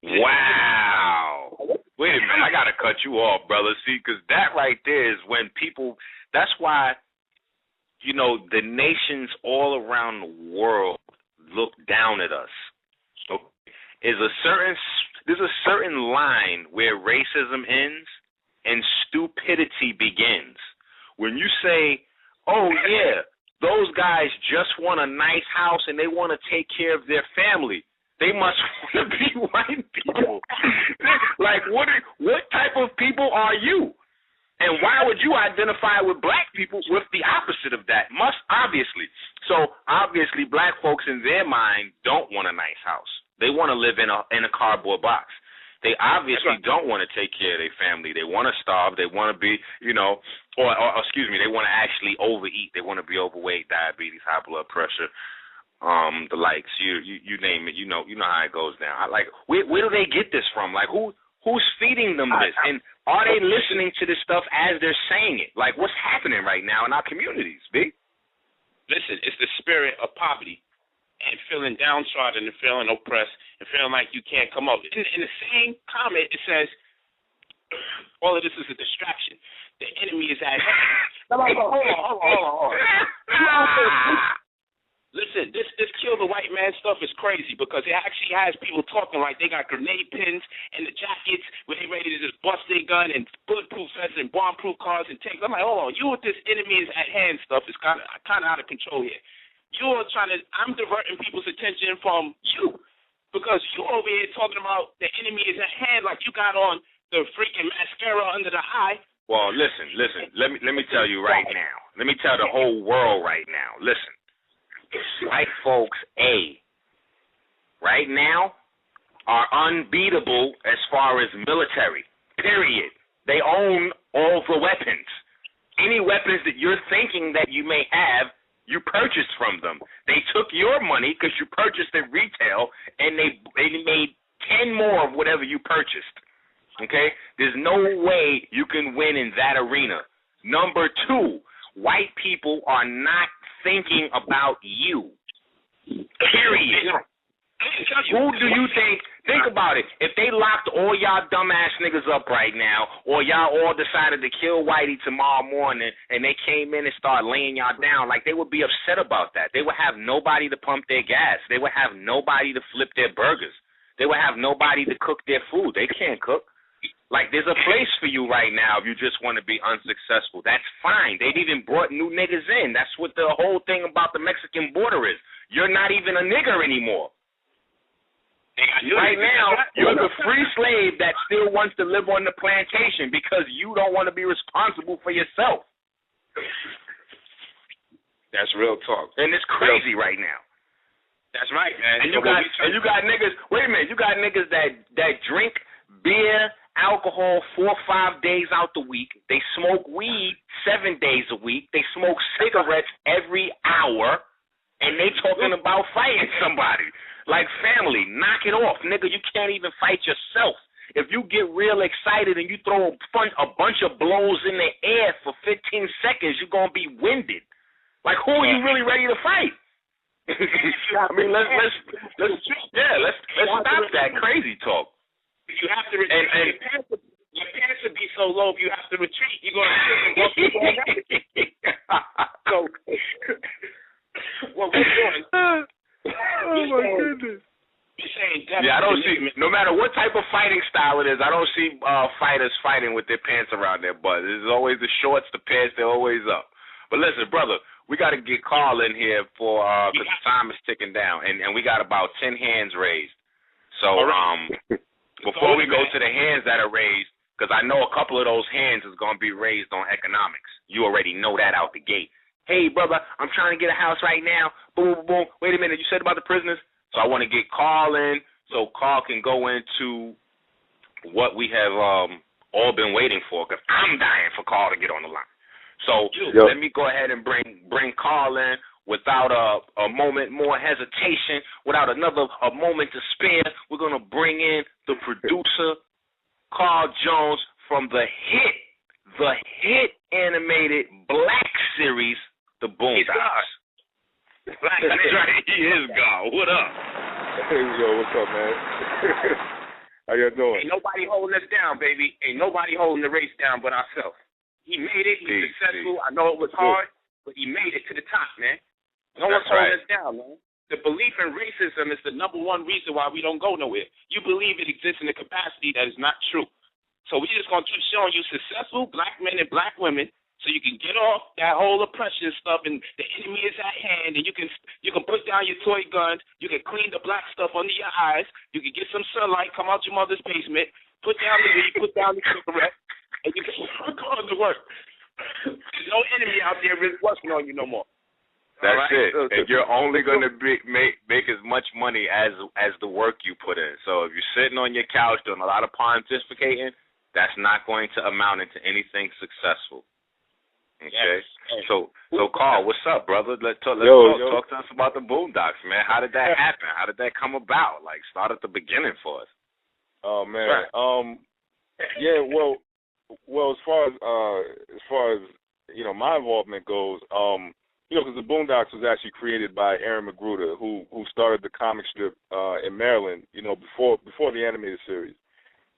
Wow. Wait a minute, I got to cut you off, brother. See, because that right there is when people, that's why, you know, the nations all around the world look down at us. Okay? There's a certain line where racism ends and stupidity begins. When you say, oh, yeah, those guys just want a nice house and they want to take care of their family, they must want to be white people. Like, what type of people are you? And why would you identify with black people with the opposite of that? Must obviously. So obviously black folks in their mind don't want a nice house. They want to live in a cardboard box. They obviously don't want to take care of their family. They want to starve. They want to be, you know, or excuse me, they want to actually overeat. They want to be overweight, diabetes, high blood pressure, the likes. You name it. You know how it goes down. Where do they get this from? Like who's feeding them this? And are they listening to this stuff as they're saying it? Like, what's happening right now in our communities, B? Listen, it's the spirit of poverty and feeling downtrodden and feeling oppressed and feeling like you can't come up. In the same comment, it says, all of this is a distraction. The enemy is at hand. Hold on. Listen, this kill the white man stuff is crazy because it actually has people talking like they got grenade pins and the jackets where they ready to just bust their gun and bulletproof vests and bomb-proof cars and tanks. I'm like, hold on, you with this enemy is at hand stuff is kind of out of control here. You're I'm diverting people's attention from you because you over here talking about the enemy is at hand like you got on the freaking mascara under the eye. Well, listen. Let me tell you right now. Let me tell the whole world right now. Listen. White folks, right now, are unbeatable as far as military, period. They own all the weapons. Any weapons that you're thinking that you may have, you purchased from them. They took your money because you purchased at retail, and they made 10 more of whatever you purchased. Okay? There's no way you can win in that arena. Number two, white people are not thinking about you. Period. Who do you think about it, if they locked all y'all dumbass niggas up right now, or y'all all decided to kill Whitey tomorrow morning, and they came in and started laying y'all down, like they would be upset about that. They would have nobody to pump their gas. They would have nobody to flip their burgers. They would have nobody to cook their food. They can't cook. Like, there's a place for you right now if you just want to be unsuccessful. That's fine. They've even brought new niggas in. That's what the whole thing about the Mexican border is. You're not even a nigger anymore. Right now, you're the free slave that still wants to live on the plantation because you don't want to be responsible for yourself. That's real talk. And it's crazy right now. That's right, man. And you got niggas, wait a minute, you got niggas that drink beer, alcohol 4 or 5 days out the week. They smoke weed 7 days a week. They smoke cigarettes every hour, and they talking about fighting somebody. Like, family, knock it off. Nigga, you can't even fight yourself. If you get real excited and you throw a bunch of blows in the air for 15 seconds, you're going to be winded. Like, who are you really ready to fight? I mean, let's stop that crazy talk. You have to retreat. Your pants would be so low if you have to retreat. You're going to So, what we're doing. Oh, my goodness. Yeah, I don't see, no matter what type of fighting style it is, I don't see fighters fighting with their pants around their butt. There's always the shorts, the pants, they're always up. But listen, brother, we got to get Carl in here because the time is ticking down, and we got about 10 hands raised. So before we go to the hands that are raised, because I know a couple of those hands is going to be raised on economics. You already know that out the gate. Hey, brother, I'm trying to get a house right now. Boom, boom, boom. Wait a minute, you said about the prisoners? So I want to get Carl in so Carl can go into what we have all been waiting for, because I'm dying for Carl to get on the line. So let me go ahead and bring Carl in without a moment more hesitation, without a moment to spare. We're going to bring in the producer, Carl Jones, from the hit animated black series, The Boondocks. That's right, he is God. What up? Hey, yo, what's up, man? How you doing? Ain't nobody holding us down, baby. Ain't nobody holding the race down but ourselves. He made it. He's successful. I know it was hard, but he made it to the top, man. No one's holding us down, man. The belief in racism is the number one reason why we don't go nowhere. You believe it exists in a capacity that is not true. So we're just going to keep showing you successful black men and black women so you can get off that whole oppression stuff and the enemy is at hand and you can put down your toy guns, you can clean the black stuff under your eyes, you can get some sunlight, come out your mother's basement, put down the weed, put down the cigarette, and you can go to work. There's no enemy out there really working on you no more. That's right? it. And you're only going to make as much money as the work you put in. So if you're sitting on your couch doing a lot of pontificating, that's not going to amount into anything successful. Okay? Yes. So Carl, what's up, brother? Let's talk to us about the Boondocks, man. How did that happen? How did that come about? Like, start at the beginning for us. Oh, man. Yeah, well, as far as my involvement goes, because the Boondocks was actually created by Aaron McGruder, who started the comic strip in Maryland, before the animated series,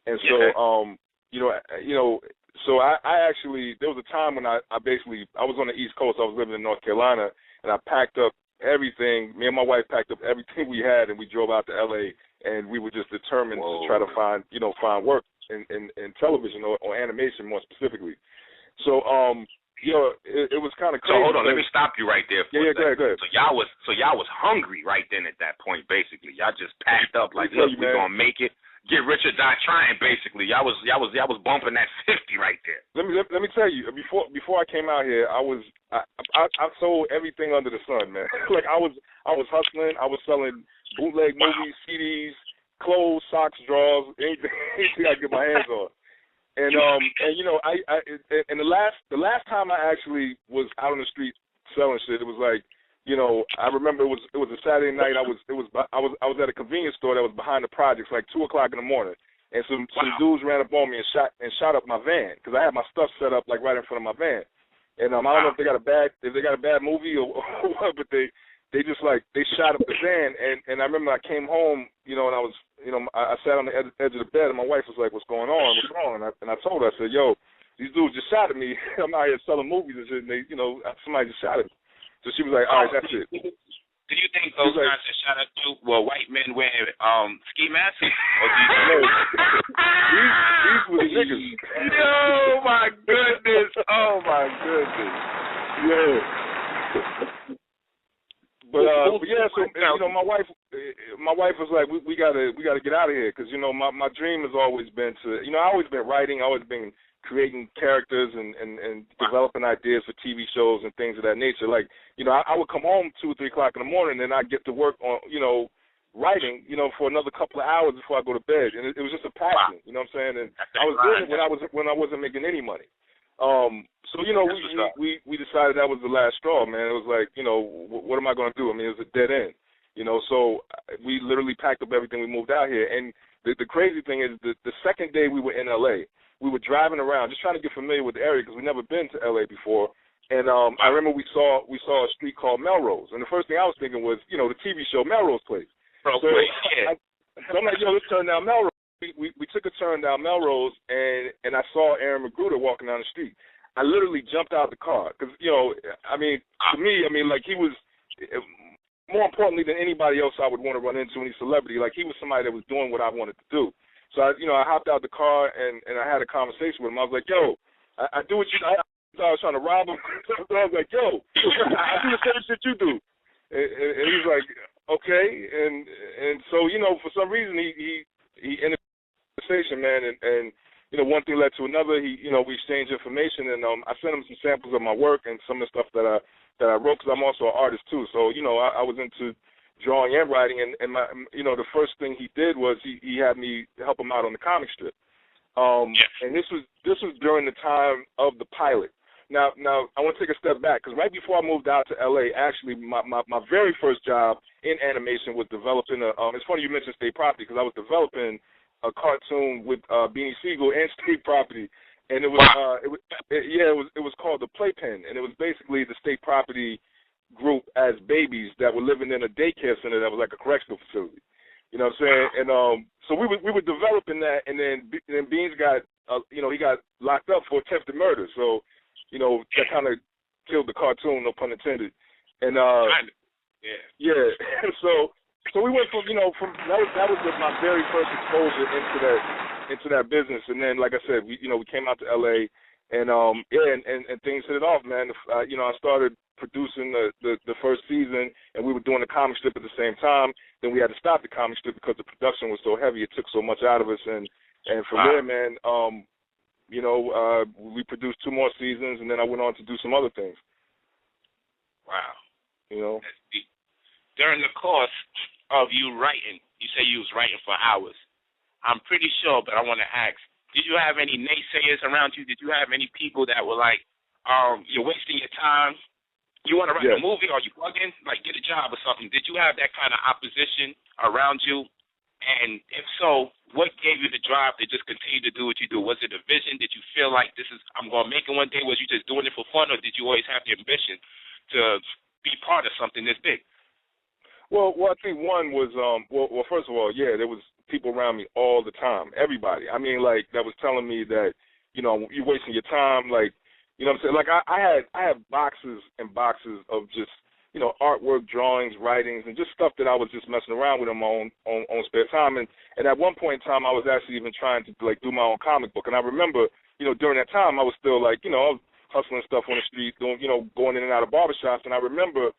and so so I actually, there was a time when I was on the East Coast. I was living in North Carolina, and I packed up everything. Me and my wife packed up everything we had, and we drove out to L.A. and we were just determined to try to find work in television or animation more specifically. So it was kind of crazy. So hold on, let me stop you right there for a second. Go ahead. So y'all was hungry right then at that point, basically. Y'all just packed up like, look, we're gonna make it. Get rich or die trying, basically. Y'all was bumping that 50 right there. Let me tell you, before I came out here, I sold everything under the sun, man. Like I was hustling. I was selling bootleg movies, CDs, clothes, socks, drawers, anything I could get my hands on. And and the last time I actually was out on the street selling shit, it was like, I remember it was a Saturday night. I was at a convenience store that was behind the projects, like 2:00 in the morning, and some dudes ran up on me and shot up my van because I had my stuff set up like right in front of my van. And I don't know if they got a bad movie or what, but they shot up the van. And I remember I came home, and I was I sat on the edge of the bed, and my wife was like, "What's going on? What's wrong?" And I told her, I said, "Yo, these dudes just shot at me. I'm out here selling movies and shit, and they, somebody just shot at me." So she was like, "All right, that's it." Do you think those guys that shot at you were white men wearing ski masks? Or do you know? These were the niggas. Oh my goodness! Oh my goodness! Yeah. But yeah, so my wife was like, we gotta get out of here because my dream has always been to I always been writing, I always been creating characters and developing ideas for TV shows and things of that nature. Like, I would come home 2 or 3 o'clock in the morning and I'd get to work on, writing, for another couple of hours before I go to bed. And it was just a passion, you know what I'm saying? And I was doing it when I wasn't making any money. So, we decided that was the last straw, man. It was like, what am I going to do? I mean, it was a dead end, so we literally packed up everything. We moved out here. And the crazy thing is the second day we were in L.A., we were driving around just trying to get familiar with the area because we'd never been to L.A. before. And I remember we saw a street called Melrose. And the first thing I was thinking was, the TV show Melrose Place. So I'm like, let's turn down Melrose. We took a turn down Melrose, and I saw Aaron McGruder walking down the street. I literally jumped out the car because, to me, like he was, more importantly than anybody else I would want to run into, any celebrity, like he was somebody that was doing what I wanted to do. So, I hopped out the car, and I had a conversation with him. I was like, yo, I do what you do. I was trying to rob him. So I was like, yo, I do the same shit you do. And he's like, okay. And so, for some reason, he ended the conversation, man, and one thing led to another. We exchanged information, and I sent him some samples of my work and some of the stuff that I wrote because I'm also an artist, too. So, I was into drawing and writing, and my, the first thing he did was he had me help him out on the comic strip. And this was during the time of the pilot. Now I want to take a step back because right before I moved out to L.A., actually my very first job in animation was developing it's funny you mentioned State Property because I was developing a cartoon with Beanie Siegel and State Property, and it was called The Playpen, and it was basically the State Property group as babies that were living in a daycare center that was like a correctional facility. You know what I'm saying? And So we were developing that, and then Beans got he got locked up for attempted murder. So that kind of killed the cartoon, no pun intended. And so we went from that was my very first exposure into that business. And then, like I said, we came out to LA, and and things hit it off, man. I started producing the first season, and we were doing the comic strip at the same time. Then we had to stop the comic strip because the production was so heavy; it took so much out of us. And from there, man, we produced 2 more seasons, and then I went on to do some other things. Wow. That's deep. During the course of you writing, you say you was writing for hours. I'm pretty sure, but I want to ask, did you have any naysayers around you? Did you have any people that were like, you're wasting your time? You want to write a movie? Or you bugging? Like, get a job or something. Did you have that kind of opposition around you? And if so, what gave you the drive to just continue to do what you do? Was it a vision? Did you feel like I'm going to make it one day? Was you just doing it for fun, or did you always have the ambition to be part of something this big? Well, I think one was, well, first of all, there was people around me all the time, everybody. I mean, like, that was telling me that, you're wasting your time, like, you know what I'm saying? Like, I had boxes and boxes of just, artwork, drawings, writings, and just stuff that I was just messing around with in my own spare time. And at one point in time, I was actually even trying to, like, do my own comic book. And I remember, during that time, I was still, like, I was hustling stuff on the street, doing, going in and out of barbershops. And I remember,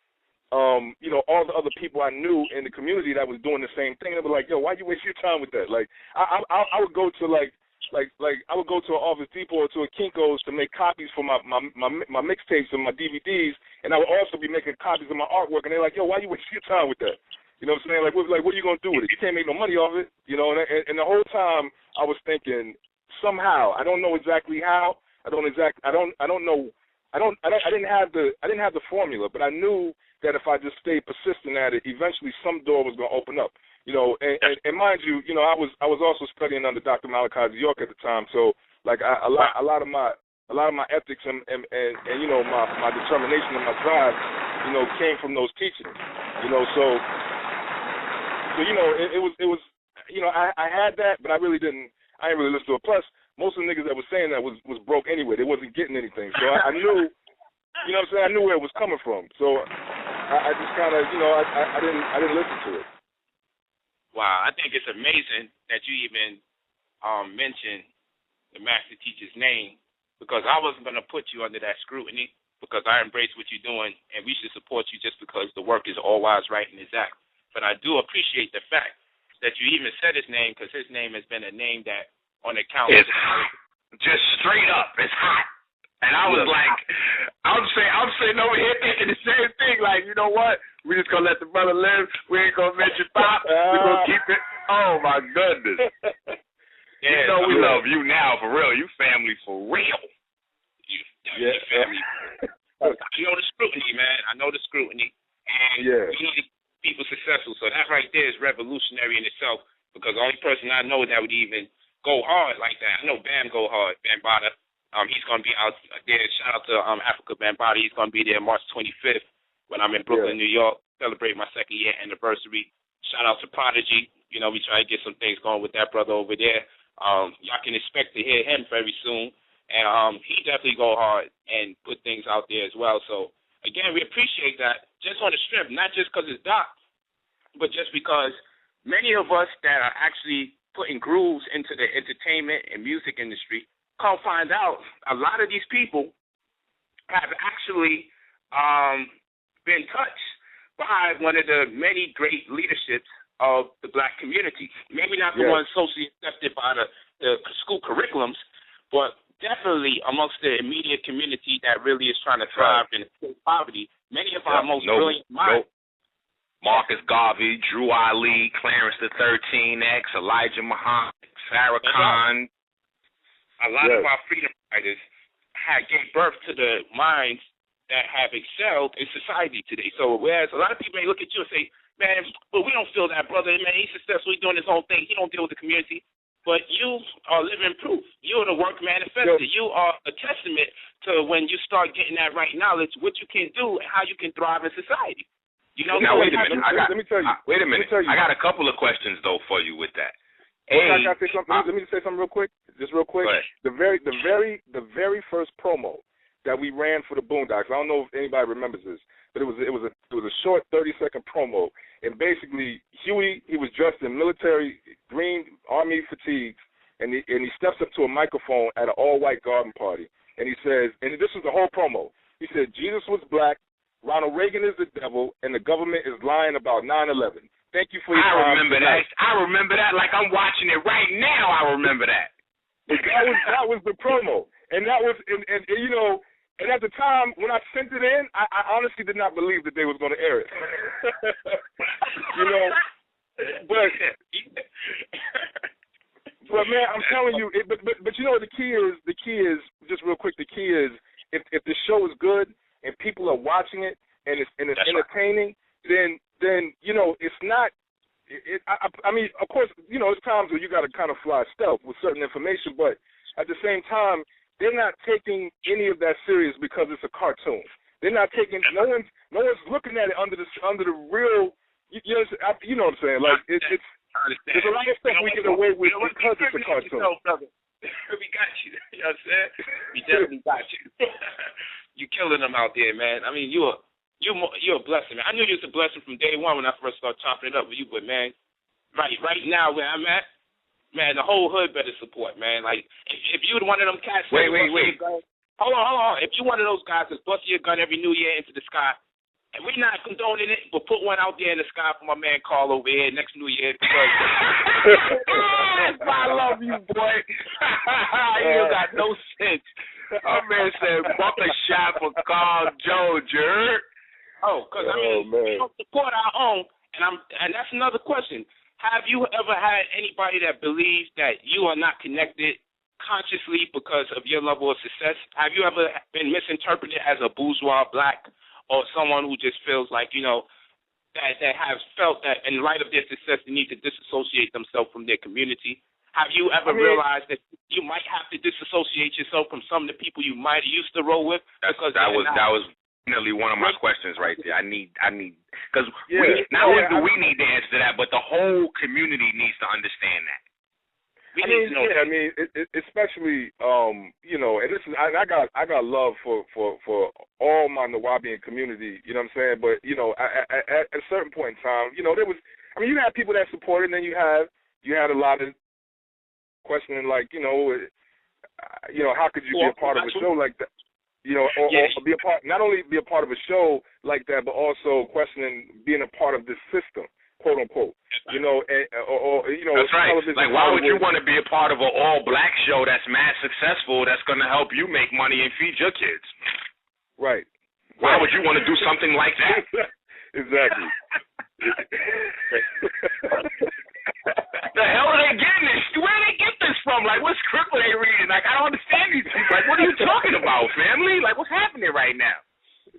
all the other people I knew in the community that was doing the same thing. They were like, yo, why you waste your time with that? Like, I would go to, like I would go to an Office Depot or to a Kinko's to make copies for my mixtapes and my DVDs, and I would also be making copies of my artwork. And they're like, yo, why you waste your time with that? You know what I'm saying? Like, what are you going to do with it? You can't make no money off it. And the whole time I was thinking, somehow, I don't know exactly how. I didn't have the formula, but I knew that if I just stayed persistent at it, eventually some door was going to open up. And mind you, I was also studying under Dr. York at the time, so like a lot of my ethics and my determination and my drive, came from those teachings. So it was I had that, but I didn't really listen to it. Plus, most of the niggas that was saying that was broke anyway. They wasn't getting anything, so I knew. You know what I'm saying? I knew where it was coming from. So I just kind of, I didn't listen to it. Wow, I think it's amazing that you even mentioned the master teacher's name, because I wasn't going to put you under that scrutiny, because I embrace what you're doing, and we should support you just because the work is all wise, right, and exact. But I do appreciate the fact that you even said his name, because his name has been a name that, on account of just straight up, it's hot. And I was like, I'm sitting over here thinking the same thing. Like, you know what? We just gonna let the brother live. We ain't gonna mention Pop. We gonna keep it. Oh my goodness. We love you now for real. You family for real. You family. I know the scrutiny, man. I know the scrutiny, and we need to keep people successful. So that right there is revolutionary in itself. Because the only person I know that would even go hard like that, I know Bam go hard, Bam Bada. He's going to be out there. Shout out to Africa Bambaataa. He's going to be there March 25th when I'm in Brooklyn, New York, celebrate my 2nd year anniversary. Shout out to Prodigy. We try to get some things going with that brother over there. Y'all can expect to hear him very soon. And he definitely go hard and put things out there as well. So, again, we appreciate that just on the strip, not just because it's Doc, but just because many of us that are actually putting grooves into the entertainment and music industry come find out a lot of these people have actually been touched by one of the many great leaderships of the black community. Maybe not the ones socially accepted by the school curriculums, but definitely amongst the immediate community that really is trying to thrive in poverty. Many of our most brilliant minds. Marcus Garvey, Drew Ali, Clarence the 13X, Elijah Muhammad, Farrakhan. A lot of our freedom fighters gave birth to the minds that have excelled in society today. So whereas a lot of people may look at you and say, man, but we don't feel that brother. Man, he's successful. He's doing his own thing. He don't deal with the community. But you are living proof. You're the work manifested. You are a testament to when you start getting that right knowledge, what you can do and how you can thrive in society. Now, wait a minute. Let me tell you. Wait a minute. I got a couple of questions, though, for you with that. Can I say something? Let me just say something real quick. Just real quick. The very first promo that we ran for the Boondocks. I don't know if anybody remembers this, but it was a short 30-second promo, and basically Huey, he was dressed in military green army fatigues, and he steps up to a microphone at an all-white garden party, and he says, and this was the whole promo. He said, Jesus was black, Ronald Reagan is the devil, and the government is lying about 9/11. Thank you for your time. I remember that like I'm watching it right now. I remember that. That was the promo, and that was and you know, and at the time when I sent it in, I honestly did not believe that they was going to air it. You know, but man, I'm telling you, but you know, the key is just real quick. The key is if the show is good and people are watching it and it's entertaining, then you know it's not. I mean, of course, you know, there's times where you got to kind of fly stealth with certain information, but at the same time, they're not taking any of that serious because it's a cartoon. They're not taking. No one's looking at it under the real. You know what I'm saying? Like it's. There's a lot of stuff we get away with because it's a cartoon. We got you. You know what I'm saying? We definitely got you. You killing them out there, man. I mean, you're a blessing, man. I knew you was a blessing from day one when I first started chopping it up with you, but man, right now where I'm at, man, the whole hood better support, man. Like if you're one of them cats. Wait. Hold on. If you're one of those guys that's busting your gun every New Year into the sky, and we're not condoning it, but put one out there in the sky for my man Carl over here next New Year because I love you, boy. You got no sense. My man said, "Buck a shot for Carl Jones." Because I mean, we don't support our own, and that's another question. Have you ever had anybody that believes that you are not connected consciously because of your level of success? Have you ever been misinterpreted as a bourgeois black or someone who just feels like, you know, that has felt that in light of their success they need to disassociate themselves from their community? Have you ever realized that you might have to disassociate yourself from some of the people you might have used to roll with? That was definitely one of my questions right there. I need because not only do we need to answer that, but the whole community needs to understand that. Especially you know, and listen, I got love for all my Nawabian community. You know what I'm saying? But you know, at a certain point in time, you know, there was. I mean, you had people that supported, and then you had a lot of questioning, like, you know, how could you be a part of a show like that? You know, or be a part, not only be a part of a show like that, but also questioning being a part of this system, quote unquote. You know, or you know, that's right. Like, why would you want to be a part of an all-black show that's mad successful, that's going to help you make money and feed your kids? Right. Why would you want to do something like that? Exactly. The hell are they getting this? Where do they get this from? Like, what script are they reading? Like, I don't understand these people. Like, what are you talking about, family? Like, what's happening right now?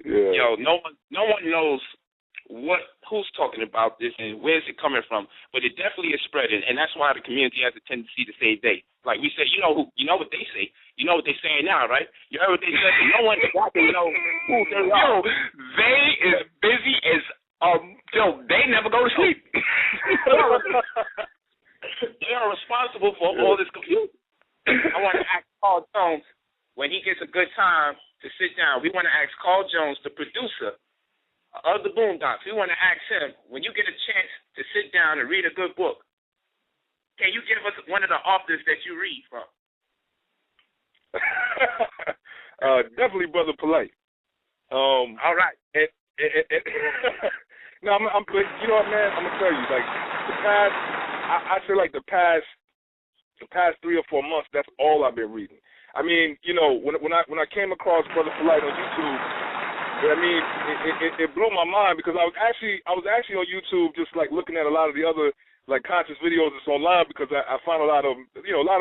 Yeah. Yo, no one knows who's talking about this and where's it coming from, but it definitely is spreading, and that's why the community has a tendency to say they. Like we said, you know what they say. You know what they're saying now, right? You heard what they said. No one exactly knows who they are. Yo, they is busy as they never go to sleep. They are responsible for all this confusion. I want to ask Carl Jones, when he gets a good time to sit down, we want to ask Carl Jones, the producer of the Boondocks, we want to ask him, when you get a chance to sit down and read a good book, can you give us one of the authors that you read from? Definitely Brother Polite. All right. No, you know what, man? I'm gonna tell you, like I feel like the past 3 or 4 months, that's all I've been reading. I mean, you know, when I came across Brother Polite on YouTube, I mean, it blew my mind because I was actually on YouTube just like looking at a lot of the other like conscious videos that's online because I found a lot of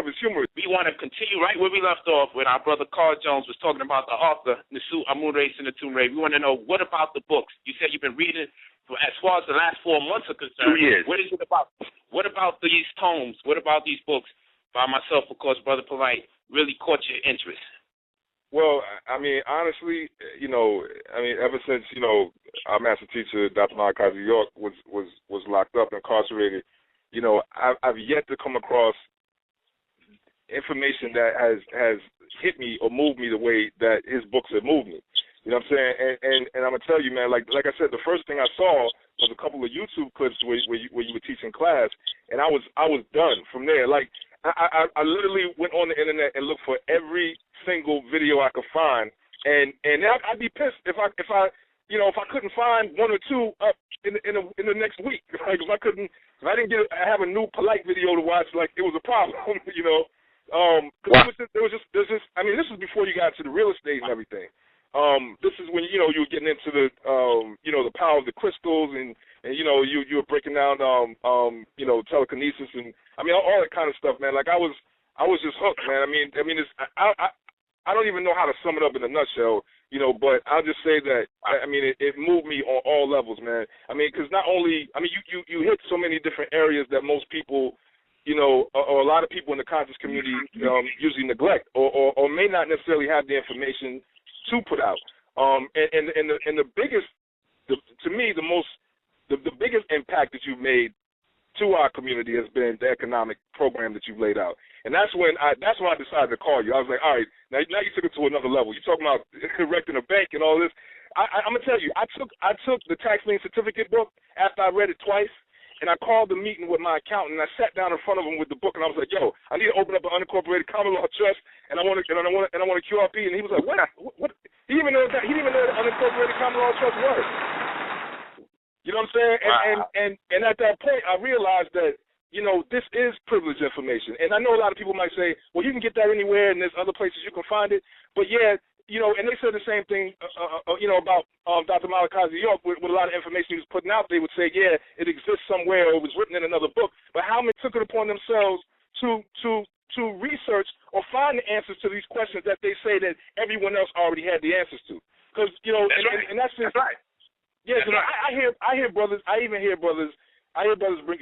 his humor. We want to continue right where we left off when our brother Carl Jones was talking about the author Nasu Amunre Sinetumre. We want to know, what about the books? You said you've been reading for as far as the last 4 months are concerned. 2 years. What is it about? What about these tomes? What about these books by myself, of course, Brother Polite, really caught your interest? Well, I mean, honestly, you know, ever since, you know, our master teacher, Dr.york, was locked up, incarcerated, you know, I've yet to come across information that has hit me or moved me the way that his books have moved me. You know what I'm saying? And I'm gonna tell you, man, like I said, the first thing I saw was a couple of YouTube clips where you were teaching class, and I was done from there. Like I literally went on the internet and looked for every single video I could find, and I'd be pissed if I couldn't find one or two up in the next week. Like if I didn't have a new POLIGHT video to watch, like it was a problem, you know. Cause there was just I mean, this was before you got to the real estate and everything. This is when you were getting into the the power of the crystals and you were breaking down telekinesis and I mean all that kind of stuff, man. Like I was just hooked, man. I mean it's I don't even know how to sum it up in a nutshell, you know, but I'll just say that I mean it moved me on all levels, man. I mean because not only you hit so many different areas that most people, you know, or a lot of people in the conscious community usually neglect or may not necessarily have the information to put out. And the biggest, to me, the biggest impact that you've made to our community has been the economic program that you've laid out. And that's when I decided to call you. I was like, all right, now you took it to another level. You're talking about erecting a bank and all this. I'm gonna tell you, I took the tax lien certificate book after I read it twice. And I called the meeting with my accountant, and I sat down in front of him with the book, and I was like, "Yo, I need to open up an unincorporated common law trust, and I want a QRP." And he was like, "What? He didn't even know that unincorporated common law trust was." You know what I'm saying? Wow. And at that point, I realized that this is privileged information. And I know a lot of people might say, "Well, you can get that anywhere, and there's other places you can find it." But yeah. And they said the same thing, about Dr. York with a lot of information he was putting out. They would say, yeah, it exists somewhere or it was written in another book. But how many took it upon themselves to research or find the answers to these questions that they say that everyone else already had the answers to? Because, and that's just, that's right. Yeah, because right. I hear brothers, I even hear brothers bring,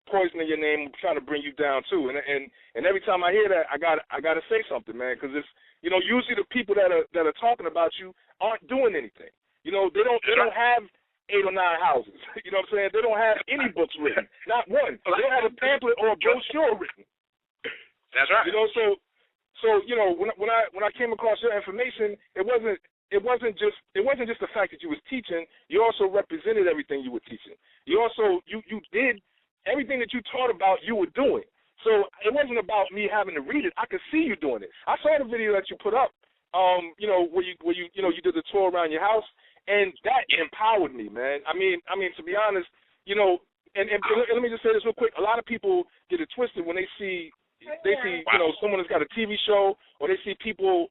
poisoning your name, trying to bring you down too. And every time I hear that, I gotta say something, man, because it's, usually the people that are talking about you aren't doing anything. They don't have 8 or 9 houses. You know what I'm saying? They don't have any books written, not one. They don't have a pamphlet or a brochure written. That's right. So when I came across your information, it wasn't just the fact that you was teaching. You also represented everything you were teaching. You also you did everything that you taught about. You were doing. So it wasn't about me having to read it. I could see you doing it. I saw the video that you put up, where you did the tour around your house, and that empowered me, man. I mean, to be honest, and let me just say this real quick. A lot of people get it twisted when they see someone that's got a TV show or they see people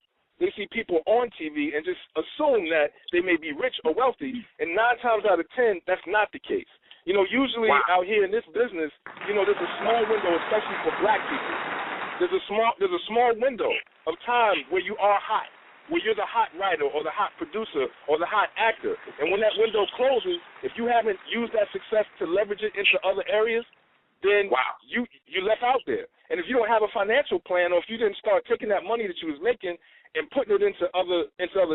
on TV and just assume that they may be rich or wealthy, and 9 times out of 10, that's not the case. Usually out here in this business, there's a small window, especially for black people. There's a small window of time where you are hot, where you're the hot writer or the hot producer or the hot actor. And when that window closes, if you haven't used that success to leverage it into other areas, then you left out there. And if you don't have a financial plan, or if you didn't start taking that money that you was making and putting it into other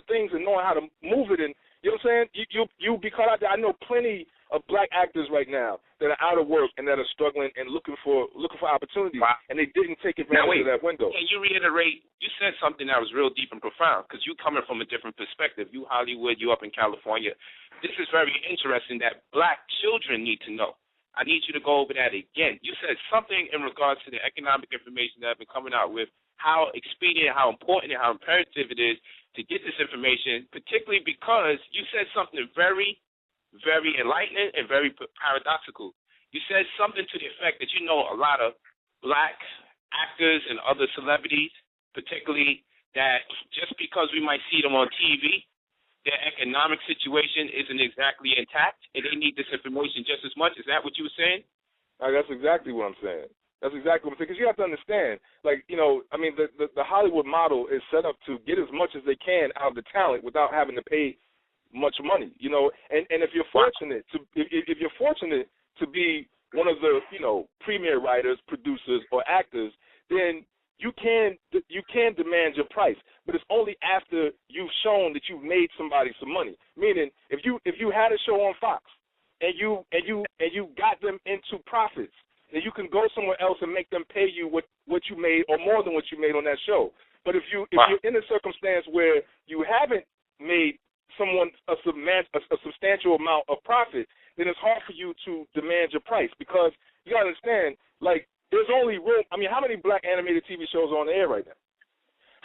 things and knowing how to move it, and you know what I'm saying, you'll be caught out there. I know plenty of black actors right now that are out of work and that are struggling and looking for opportunities, and they didn't take advantage of that window. Can you reiterate? You said something that was real deep and profound, because you coming from a different perspective. You Hollywood, you up in California. This is very interesting that black children need to know. I need you to go over that again. You said something in regards to the economic information that I've been coming out with, how expedient, how important, and how imperative it is to get this information, particularly because you said something very, very enlightening and very paradoxical. You said something to the effect that a lot of black actors and other celebrities, particularly that just because we might see them on TV, their economic situation isn't exactly intact, and they need this information just as much. Is that what you were saying? That's exactly what I'm saying. That's exactly what I'm saying. Because you have to understand, the Hollywood model is set up to get as much as they can out of the talent without having to pay much money, and if you're fortunate to be one of the premier writers, producers, or actors, then you can demand your price, but it's only after you've shown that you've made somebody some money. Meaning, if you had a show on Fox, and you got them into profits. And you can go somewhere else and make them pay you what you made or more than what you made on that show. But if you're in a circumstance where you haven't made someone a substantial amount of profit, then it's hard for you to demand your price, because you gotta understand, like, there's only room. I mean, how many black animated TV shows are on the air right now?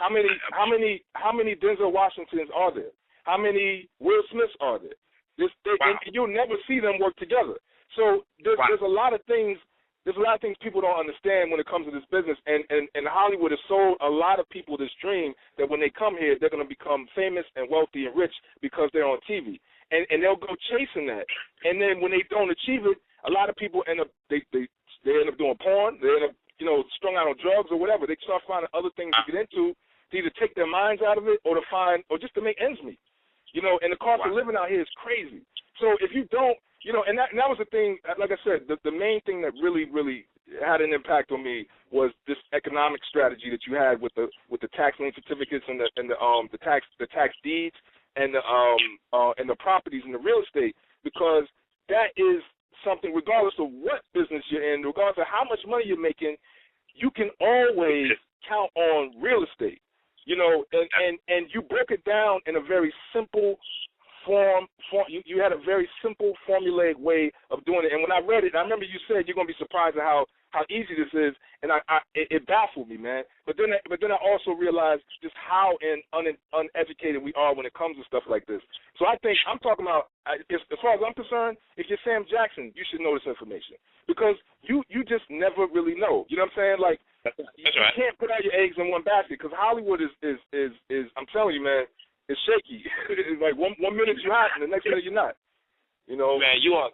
How many Denzel Washingtons are there? How many Will Smiths are there? And you'll never see them work together. So there's a lot of things. There's a lot of things people don't understand when it comes to this business, and Hollywood has sold a lot of people this dream that when they come here, they're going to become famous and wealthy and rich because they're on TV, and they'll go chasing that. And then when they don't achieve it, a lot of people end up they end up doing porn, they end up strung out on drugs or whatever. They start finding other things to get into to either take their minds out of it or just to make ends meet. And the cost of living out here is crazy. So if you don't, and that was the thing. Like I said, the main thing that really, really had an impact on me was this economic strategy that you had with the tax lien certificates and the tax deeds and the properties and the real estate, because that is something, regardless of what business you're in, regardless of how much money you're making, you can always count on real estate. And you broke it down in a very simple form. You had a very simple, formulaic way of doing it. And when I read it, I remember you said you're gonna be surprised at how easy this is, and it baffled me, man. But then I also realized just how uneducated we are when it comes to stuff like this. So I think I'm talking about, as far as I'm concerned, if you're Sam Jackson, you should know this information, because you just never really know. You know what I'm saying? Like, you can't put all your eggs in one basket, because Hollywood is I'm telling you, man, it's shaky. It's like one minute you're hot and the next minute you're not. Man, you are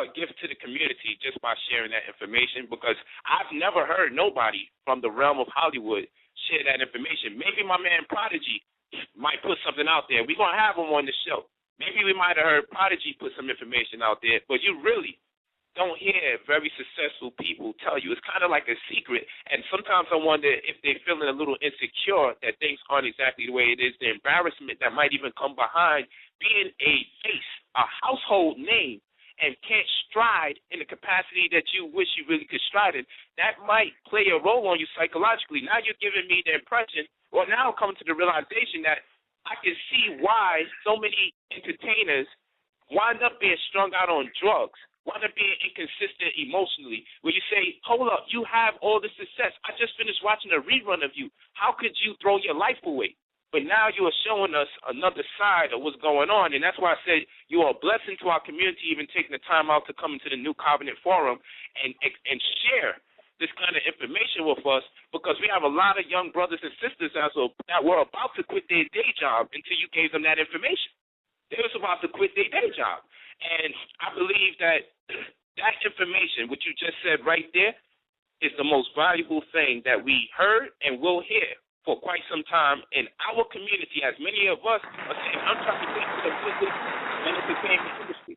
a gift to the community just by sharing that information, because I've never heard nobody from the realm of Hollywood share that information. Maybe my man Prodigy might put something out there. We're going to have him on the show. Maybe we might have heard Prodigy put some information out there, but you really don't hear very successful people tell you. It's kind of like a secret, and sometimes I wonder if they're feeling a little insecure that things aren't exactly the way it is, the embarrassment that might even come behind being a face, a household name, and can't stride in the capacity that you wish you really could stride in. That might play a role on you psychologically. Now you're giving me the impression, or now I'm coming to the realization that I can see why so many entertainers wind up being strung out on drugs, wind up being inconsistent emotionally, where you say, hold up, you have all this success. I just finished watching a rerun of you. How could you throw your life away? But now you are showing us another side of what's going on, and that's why I said you are a blessing to our community, even taking the time out to come into the New Covenant Forum and share this kind of information with us, because we have a lot of young brothers and sisters that were about to quit their day job until you gave them that information. They was about to quit their day job. And I believe that that information, what you just said right there, is the most valuable thing that we heard and will hear for quite some time in our community, as many of us are saying, I'm trying to get to the business and entertainment industry.